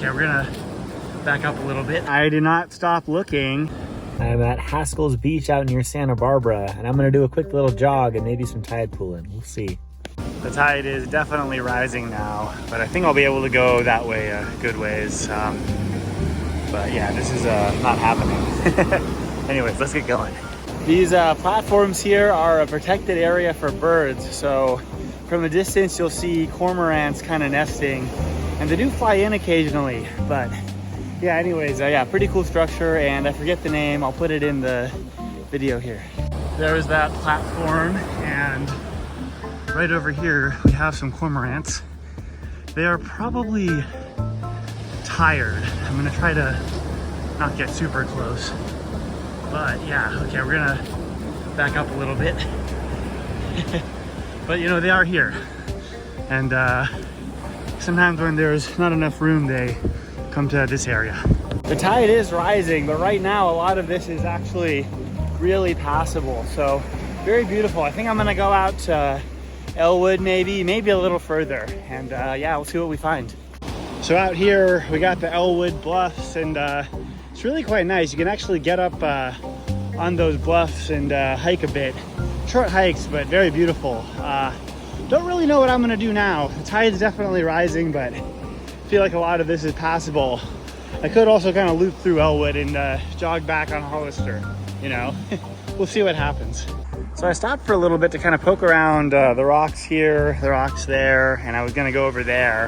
Okay, we're gonna back up a little bit. I did not stop looking. I'm at Haskells Beach out near Santa Barbara, and I'm gonna do a quick little jog and maybe some tide pooling. We'll see. The tide is definitely rising now, but I think I'll be able to go that way a good ways. But yeah, this is not happening. Anyways, let's get going. These platforms here are a protected area for birds. So from a distance, you'll see cormorants kind of nesting, and they do fly in occasionally. But yeah, anyways, yeah, pretty cool structure, and I forget the name. I'll put it in the video here. There's that platform, and right over here, we have some cormorants. They are probably tired. I'm gonna try to not get super close. But yeah, okay, we're gonna back up a little bit. But you know, they are here. And sometimes when there's not enough room, they come to this area. The tide is rising, but right now a lot of this is actually really passable. So very beautiful. I think I'm gonna go out to Ellwood maybe a little further. And yeah, we'll see what we find. So out here, we got the Ellwood bluffs, and it's really quite nice. You can actually get up on those bluffs and hike a bit. Short hikes, but very beautiful. Don't really know what I'm gonna do now. The tide's definitely rising, but I feel like a lot of this is passable. I could also kind of loop through Ellwood and jog back on Hollister, you know? We'll see what happens. So I stopped for a little bit to kind of poke around the rocks here, the rocks there, and I was gonna go over there.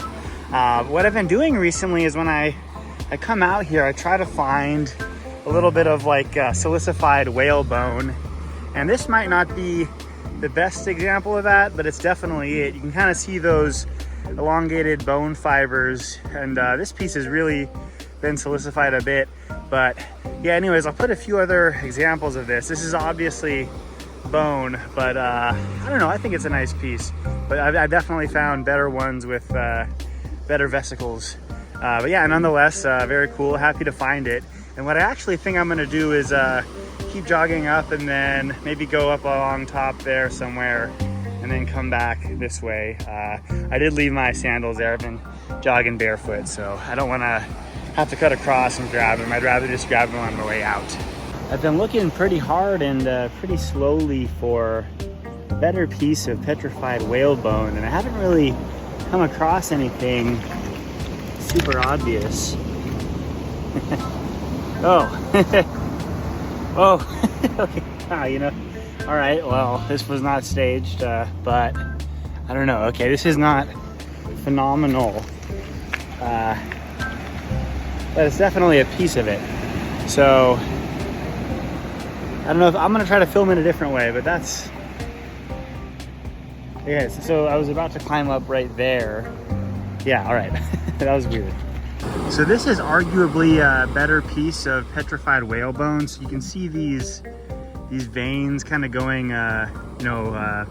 What I've been doing recently is when I come out here, I try to find a little bit of like silicified whalebone. And this might not be the best example of that, but it's definitely it. You can kind of see those elongated bone fibers, and this piece has really been silicified a bit. But yeah, anyways, I'll put a few other examples of this. This is obviously bone, but I don't know, I think it's a nice piece. But I've definitely found better ones with better vesicles. But yeah, nonetheless, very cool, happy to find it. And what I actually think I'm gonna do is keep jogging up and then maybe go up along top there somewhere and then come back this way. I did leave my sandals there. I've been jogging barefoot, so I don't wanna have to cut across and grab them. I'd rather just grab them on my way out. I've been looking pretty hard and pretty slowly for a better piece of petrified whalebone, and I haven't really come across anything super obvious. Oh. Oh. Okay. Ah, you know, all right, well, this was not staged, but I don't know. Okay, this is not phenomenal, but it's definitely a piece of it. So I don't know if I'm gonna try to film it a different way, but that's, yeah, so I was about to climb up right there. Yeah, all right. That was weird. So this is arguably a better piece of petrified whalebone. So you can see these veins kind of going, I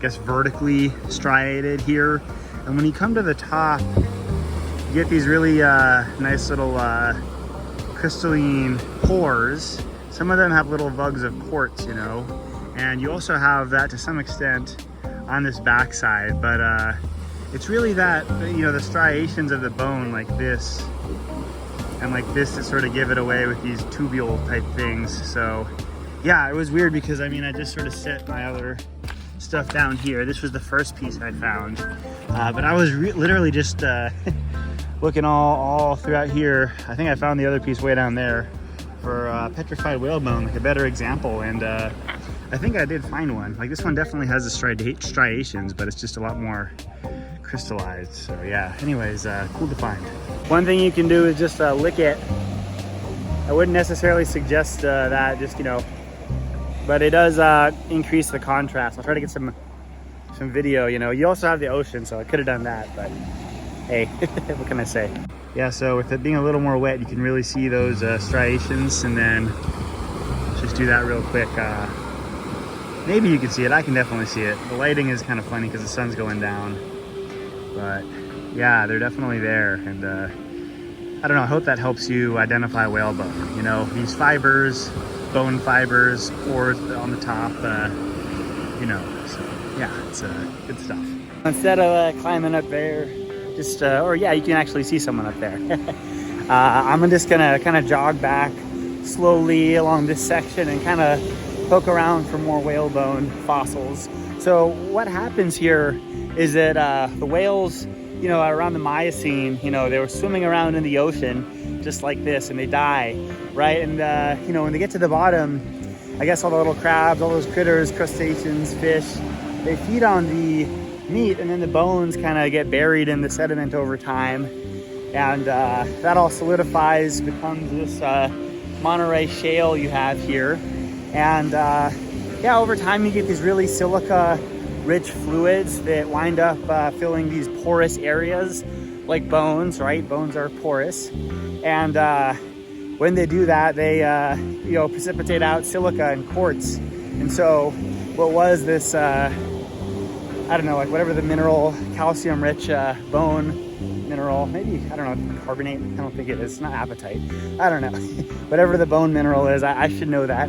guess vertically striated here. And when you come to the top, you get these really nice little crystalline pores. Some of them have little vugs of quartz, you know, and you also have that to some extent on this backside, but it's really that, you know, the striations of the bone like this and like this that sort of give it away with these tubule type things. So yeah, it was weird because I mean, I just sort of set my other stuff down here. This was the first piece I found, but I was literally just looking all throughout here. I think I found the other piece way down there for petrified whalebone, like a better example, and I think I did find one. Like this one definitely has the striations, but it's just a lot more crystallized. So yeah, anyways, cool to find. One thing you can do is just lick it. I wouldn't necessarily suggest that, just, you know, but it does increase the contrast. I'll try to get some video, you know. You also have the ocean, so I could have done that, but hey, what can I say? Yeah, so with it being a little more wet, you can really see those striations, and then just do that real quick. Maybe you can see it. I can definitely see it. The lighting is kind of funny because the sun's going down, but yeah, they're definitely there. And I don't know, I hope that helps you identify whalebone. You know, these fibers, bone fibers, pores on the top, you know, so yeah, it's good stuff. Instead of climbing up there, just, or yeah, you can actually see someone up there. I'm just gonna kind of jog back slowly along this section and kind of poke around for more whalebone fossils. So what happens here is that the whales, you know, around the Miocene, you know, they were swimming around in the ocean just like this, and they die, right? And you know, when they get to the bottom, I guess all the little crabs, all those critters, crustaceans, fish, they feed on the meat, and then the bones kind of get buried in the sediment over time, and that all solidifies, becomes this Monterey Shale you have here. And yeah, over time you get these really silica-rich fluids that wind up filling these porous areas like bones, right? Bones are porous, and when they do that, they you know, precipitate out silica and quartz. And so what was this I don't know, like whatever the mineral, calcium-rich bone mineral, maybe, I don't know, carbonate, I don't think it is, it's not apatite, I don't know. Whatever the bone mineral is, I should know that.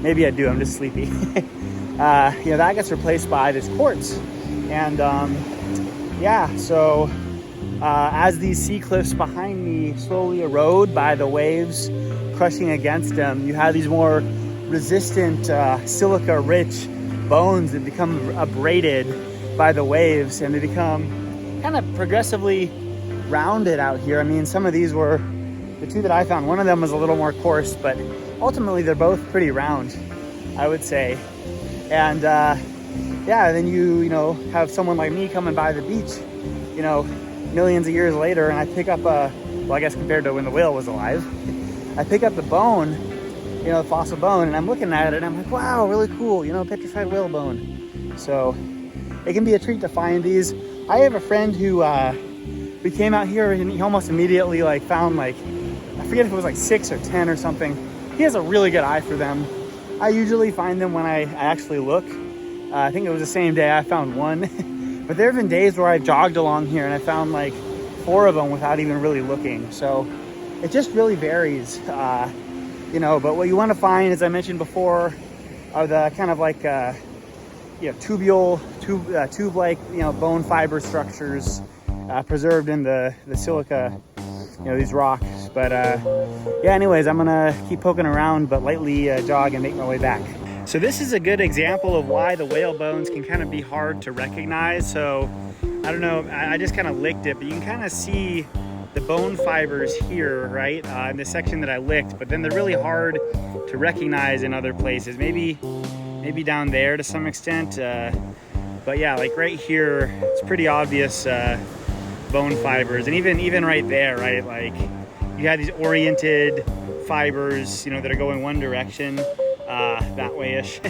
Maybe I do, I'm just sleepy. You know, that gets replaced by this quartz. And yeah, so as these sea cliffs behind me slowly erode by the waves crushing against them, you have these more resistant silica-rich bones that become abraded by the waves, and they become kind of progressively rounded out here. I mean, some of these were, the two that I found, one of them was a little more coarse, but ultimately they're both pretty round, I would say. And yeah, then you know, have someone like me coming by the beach, you know, millions of years later, and I pick up a, well, I guess compared to when the whale was alive, I pick up the bone, you know, the fossil bone, and I'm looking at it and I'm like, wow, really cool, you know, petrified whale bone. So it can be a treat to find these. I have a friend who we came out here and he almost immediately like found, like, I forget if it was like 6 or 10 or something. He has a really good eye for them. I usually find them when I actually look. I think it was the same day I found one. But there have been days where I've jogged along here and I found like 4 of them without even really looking. So it just really varies, you know. But what you want to find, as I mentioned before, are the kind of like you know, tube-like, you know, bone fiber structures preserved in the silica, you know, these rocks. But yeah, anyways, I'm gonna keep poking around, but lightly jog and make my way back. So this is a good example of why the whale bones can kind of be hard to recognize. So I don't know, I just kind of licked it, but you can kind of see the bone fibers here, right, in the section that I licked, but then they're really hard to recognize in other places. Maybe down there to some extent, but yeah, like right here, it's pretty obvious bone fibers, and even right there, right, like you have these oriented fibers, you know, that are going one direction, that way-ish.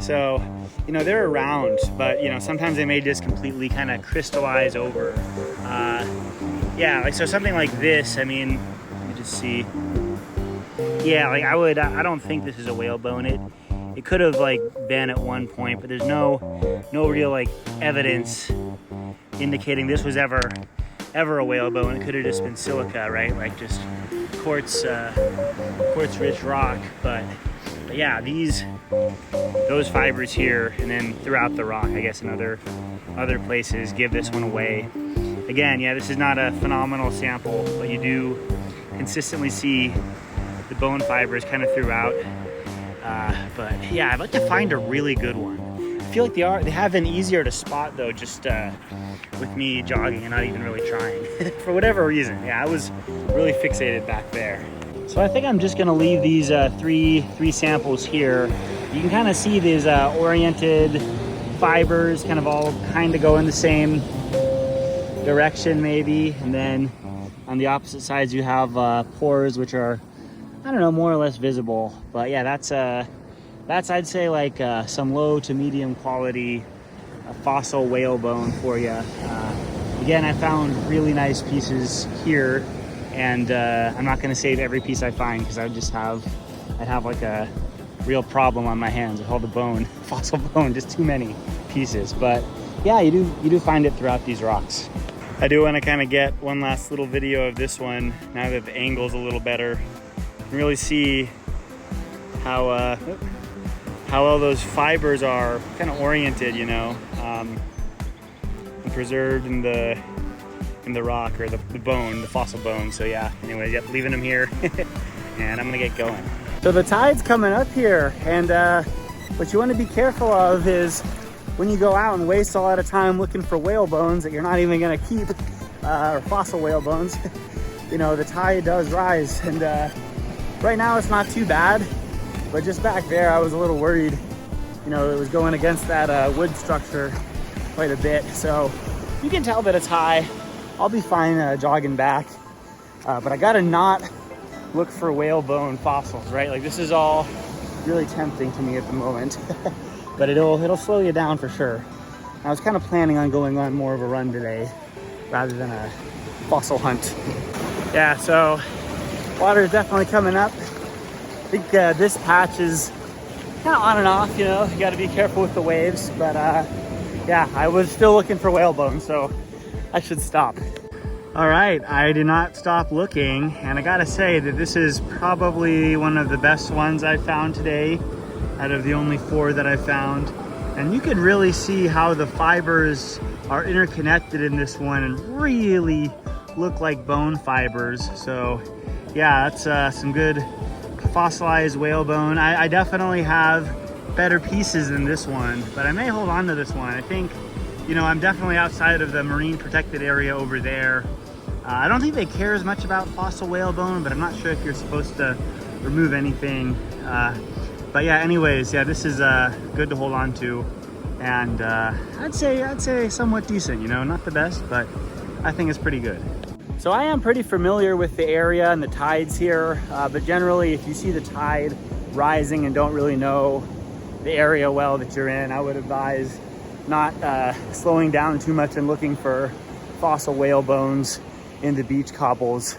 So, you know, they're around, but you know, sometimes they may just completely kind of crystallize over. Yeah, like, so something like this, I mean, let me just see. Yeah, like I don't think this is a whale bone. It could have like been at one point, but there's no real like evidence indicating this was ever a whale bone. It could have just been silica, right? Like just quartz rich rock. But yeah, those fibers here, and then throughout the rock, I guess in other places, give this one away. Again, yeah, this is not a phenomenal sample, but you do consistently see the bone fibers kind of throughout. But yeah, I'd like to find a really good one. I feel like they have been easier to spot though, just with me jogging and not even really trying. For whatever reason, yeah, I was really fixated back there. So I think I'm just gonna leave these three samples here. You can kind of see these oriented fibers kind of all kind of go in the same direction maybe, and then on the opposite sides you have pores which are, I don't know, more or less visible. But yeah, that's I'd say like some low to medium quality fossil whale bone for you. Again, I found really nice pieces here, and I'm not going to save every piece I find because I'd have like a real problem on my hands with all the bone, fossil bone, just too many pieces. But yeah, you do find it throughout these rocks. I do want to kind of get one last little video of this one now that the angle's a little better. You can really see how well those fibers are kind of oriented, you know. And preserved in the rock, or the bone, the fossil bone. So yeah, anyways, yep, leaving them here and I'm gonna get going. So the tide's coming up here, and what you want to be careful of is when you go out and waste a lot of time looking for whale bones that you're not even gonna keep, or fossil whale bones, you know, the tide does rise, and right now it's not too bad, but just back there I was a little worried. You know, it was going against that wood structure quite a bit, so you can tell that it's high. I'll be fine jogging back, but I gotta not look for whale bone fossils, right? Like, this is all really tempting to me at the moment, but it'll slow you down for sure. I was kind of planning on going on more of a run today rather than a fossil hunt. Yeah, so water is definitely coming up. I think this patch is kind of on and off, you know, you got to be careful with the waves, but yeah, I was still looking for whale bones, so I should stop. All right, I did not stop looking, and I gotta say that this is probably one of the best ones I found today out of the only 4 that I found. And you can really see how the fibers are interconnected in this one and really look like bone fibers. So yeah, that's some good fossilized whale bone. I definitely have better pieces than this one, but I may hold on to this one. I think, you know, I'm definitely outside of the marine protected area over there. I don't think they care as much about fossil whale bone, but I'm not sure if you're supposed to remove anything. But yeah, anyways, yeah, this is good to hold on to, and I'd say somewhat decent. You know, not the best, but I think it's pretty good. So I am pretty familiar with the area and the tides here, but generally, if you see the tide rising and don't really know the area well that you're in, I would advise not slowing down too much and looking for fossil whale bones in the beach cobbles.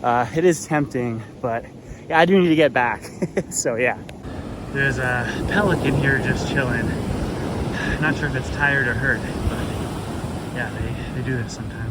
It is tempting, but yeah, I do need to get back. So yeah. There's a pelican here just chilling. Not sure if it's tired or hurt, but yeah, they do this sometimes.